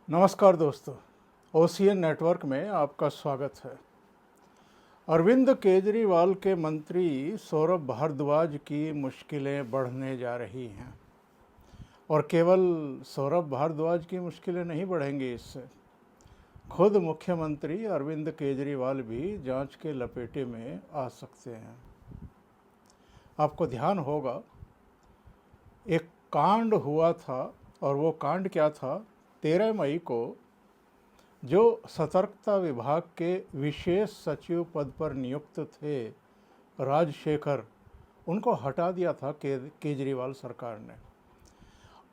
नमस्कार दोस्तों, OCN network में आपका स्वागत है। अरविंद केजरीवाल के मंत्री सौरभ भारद्वाज की मुश्किलें बढ़ने जा रही हैं और केवल सौरभ भारद्वाज की मुश्किलें नहीं बढ़ेंगी इससे। खुद मुख्यमंत्री अरविंद केजरीवाल भी जांच के लपेटे में आ सकते हैं। आपको ध्यान होगा, एक कांड हुआ था और वो कांड क्या था? 13 मई को जो सतर्कता विभाग के विशेष सचिव पद पर नियुक्त थे राजशेखर, उनको हटा दिया था केजरीवाल सरकार ने।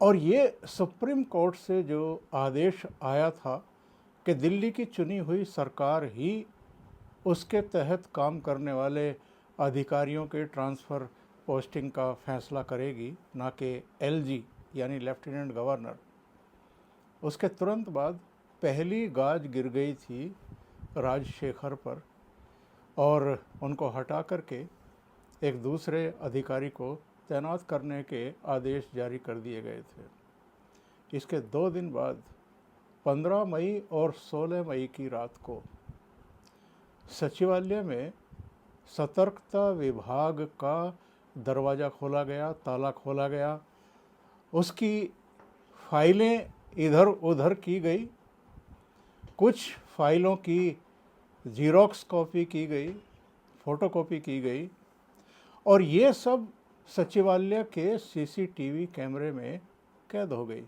और ये सुप्रीम कोर्ट से जो आदेश आया था कि दिल्ली की चुनी हुई सरकार ही उसके तहत काम करने वाले अधिकारियों के ट्रांसफ़र पोस्टिंग का फैसला करेगी, ना कि एलजी यानी लेफ्टिनेंट गवर्नर। उसके तुरंत बाद पहली गाज गिर गई थी राजशेखर पर और उनको हटा करके एक दूसरे अधिकारी को तैनात करने के आदेश जारी कर दिए गए थे। इसके 2 दिन बाद 15 मई और 16 मई की रात को सचिवालय में सतर्कता विभाग का दरवाज़ा खोला गया, ताला खोला गया। उसकी फाइलें इधर उधर की गई, कुछ फाइलों की जीरोक्स कॉपी की गई, फ़ोटोकॉपी की गई और ये सब सचिवालय के सीसीटीवी कैमरे में कैद हो गई।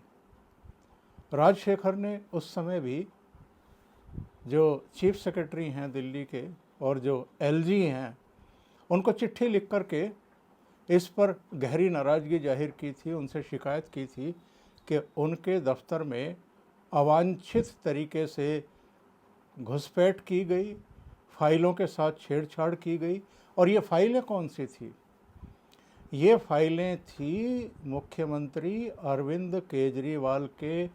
राजशेखर ने उस समय भी जो चीफ सेक्रेटरी हैं दिल्ली के और जो एलजी हैं, उनको चिट्ठी लिख करके इस पर गहरी नाराज़गी जाहिर की थी, उनसे शिकायत की थी कि उनके दफ्तर में अवांछित तरीके से घुसपैठ की गई, फाइलों के साथ छेड़छाड़ की गई। और ये फाइलें कौन सी थी? ये फाइलें थी मुख्यमंत्री अरविंद केजरीवाल के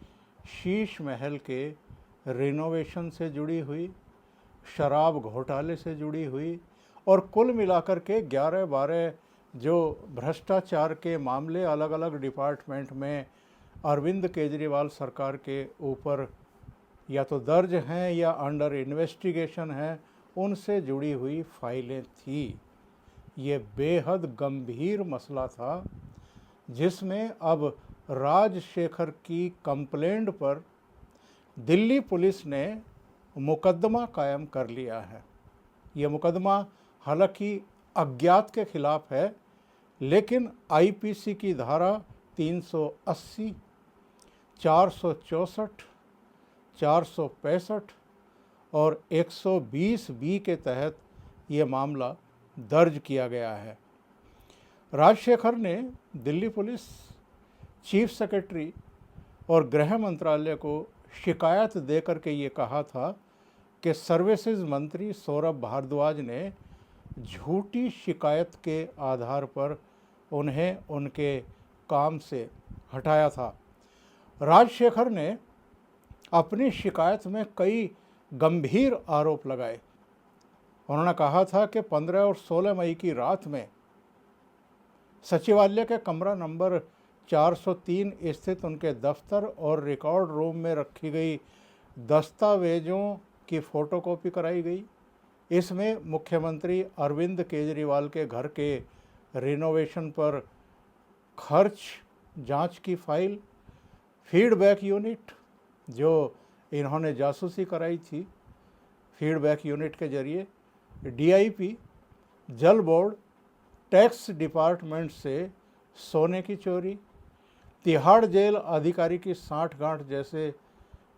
शीश महल के रिनोवेशन से जुड़ी हुई, शराब घोटाले से जुड़ी हुई और कुल मिलाकर के 11-12 जो भ्रष्टाचार के मामले अलग अलग डिपार्टमेंट में अरविंद केजरीवाल सरकार के ऊपर या तो दर्ज हैं या अंडर इन्वेस्टिगेशन हैं, उनसे जुड़ी हुई फाइलें थी। ये बेहद गंभीर मसला था जिसमें अब राजशेखर की कंप्लेंट पर दिल्ली पुलिस ने मुकदमा कायम कर लिया है। ये मुकदमा हालांकि अज्ञात के खिलाफ है, लेकिन आईपीसी की धारा 380, 464, 465 और 120 बी के तहत ये मामला दर्ज किया गया है। राजशेखर ने दिल्ली पुलिस, चीफ सेक्रेटरी और गृह मंत्रालय को शिकायत देकर के ये कहा था कि सर्विसेज मंत्री सौरभ भारद्वाज ने झूठी शिकायत के आधार पर उन्हें उनके काम से हटाया था। राजशेखर ने अपनी शिकायत में कई गंभीर आरोप लगाए। उन्होंने कहा था कि 15 और 16 मई की रात में सचिवालय के कमरा नंबर 403 स्थित उनके दफ्तर और रिकॉर्ड रूम में रखी गई दस्तावेज़ों की फ़ोटोकॉपी कराई गई। इसमें मुख्यमंत्री अरविंद केजरीवाल के घर के रिनोवेशन पर खर्च जांच की फाइल, फीडबैक यूनिट जो इन्होंने जासूसी कराई थी, फीडबैक यूनिट के जरिए डीआईपी, जल बोर्ड, टैक्स डिपार्टमेंट से सोने की चोरी, तिहाड़ जेल अधिकारी की साठगांठ जैसे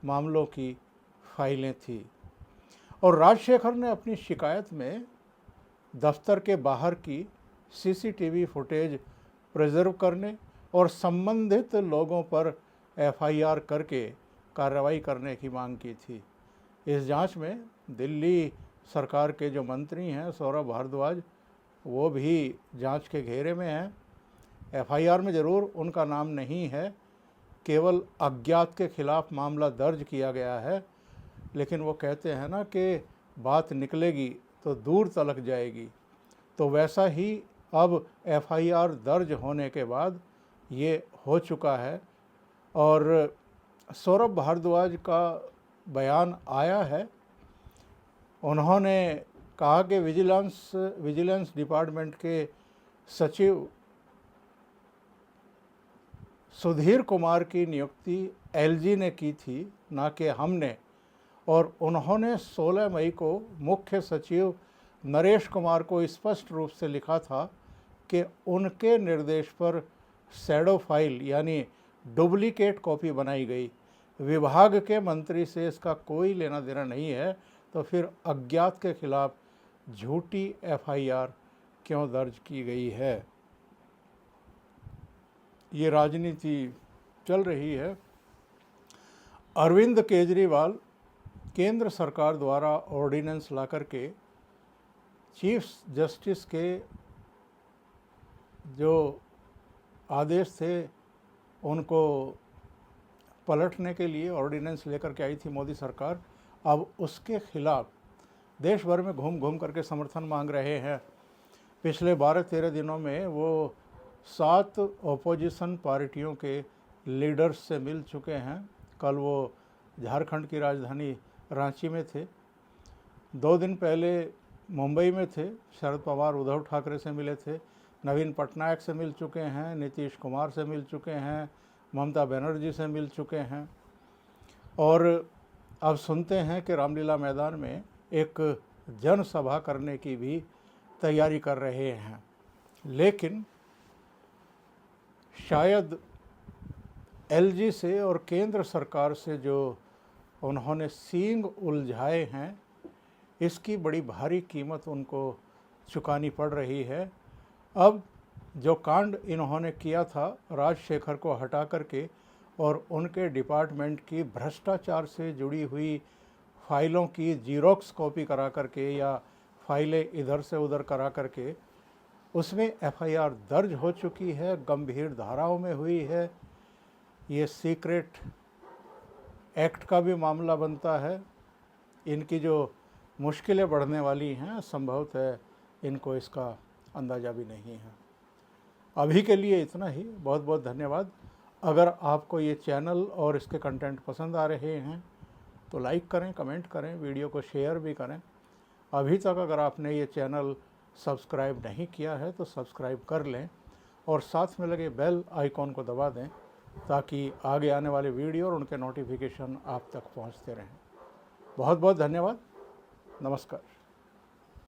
मामलों की फाइलें थी। और राजशेखर ने अपनी शिकायत में दफ्तर के बाहर की सीसीटीवी फुटेज प्रिजर्व करने और संबंधित लोगों पर एफआईआर करके कार्रवाई करने की मांग की थी। इस जांच में दिल्ली सरकार के जो मंत्री हैं सौरभ भारद्वाज, वो भी जांच के घेरे में हैं। एफआईआर में ज़रूर उनका नाम नहीं है, केवल अज्ञात के खिलाफ मामला दर्ज किया गया है, लेकिन वो कहते हैं ना कि बात निकलेगी तो दूर तलक जाएगी। तो वैसा ही अब एफआईआर दर्ज होने के बाद ये हो चुका है और सौरभ भारद्वाज का बयान आया है। उन्होंने कहा कि विजिलेंस डिपार्टमेंट के सचिव सुधीर कुमार की नियुक्ति एलजी ने की थी, ना कि हमने, और उन्होंने 16 मई को मुख्य सचिव नरेश कुमार को स्पष्ट रूप से लिखा था कि उनके निर्देश पर शैडो फाइल यानी डुप्लीकेट कॉपी बनाई गई। विभाग के मंत्री से इसका कोई लेना देना नहीं है, तो फिर अज्ञात के खिलाफ झूठी एफआईआर क्यों दर्ज की गई है। ये राजनीति चल रही है। अरविंद केजरीवाल केंद्र सरकार द्वारा ऑर्डिनेंस ला करके चीफ जस्टिस के जो आदेश थे उनको पलटने के लिए ऑर्डिनेंस लेकर के आई थी मोदी सरकार। अब उसके खिलाफ देश भर में घूम घूम करके समर्थन मांग रहे हैं। पिछले 12-13 दिनों में वो 7 ओपोजिशन पार्टियों के लीडर्स से मिल चुके हैं। कल वो झारखंड की राजधानी रांची में थे, 2 दिन पहले मुंबई में थे, शरद पवार उद्धव ठाकरे से मिले थे, नवीन पटनायक से मिल चुके हैं, नीतीश कुमार से मिल चुके हैं, ममता बनर्जी से मिल चुके हैं, और अब सुनते हैं कि रामलीला मैदान में एक जनसभा करने की भी तैयारी कर रहे हैं। लेकिन शायद एलजी से और केंद्र सरकार से जो उन्होंने सींग उलझाए हैं, इसकी बड़ी भारी कीमत उनको चुकानी पड़ रही है। अब जो कांड इन्होंने किया था राजशेखर को हटा करके और उनके डिपार्टमेंट की भ्रष्टाचार से जुड़ी हुई फाइलों की जीरोक्स कॉपी करा करके या फाइलें इधर से उधर करा करके उसमें एफआईआर दर्ज हो चुकी है, गंभीर धाराओं में हुई है। ये सीक्रेट एक्ट का भी मामला बनता है। इनकी जो मुश्किलें बढ़ने वाली हैं, संभवतः इनको इसका अंदाज़ा भी नहीं है। अभी के लिए इतना ही। बहुत बहुत धन्यवाद। अगर आपको ये चैनल और इसके कंटेंट पसंद आ रहे हैं तो लाइक करें, कमेंट करें, वीडियो को शेयर भी करें। अभी तक अगर आपने ये चैनल सब्सक्राइब नहीं किया है तो सब्सक्राइब कर लें और साथ में लगे बेल आइकॉन को दबा दें ताकि आगे आने वाले वीडियो और उनके नोटिफिकेशन आप तक पहुंचते रहें। बहुत बहुत धन्यवाद। नमस्कार।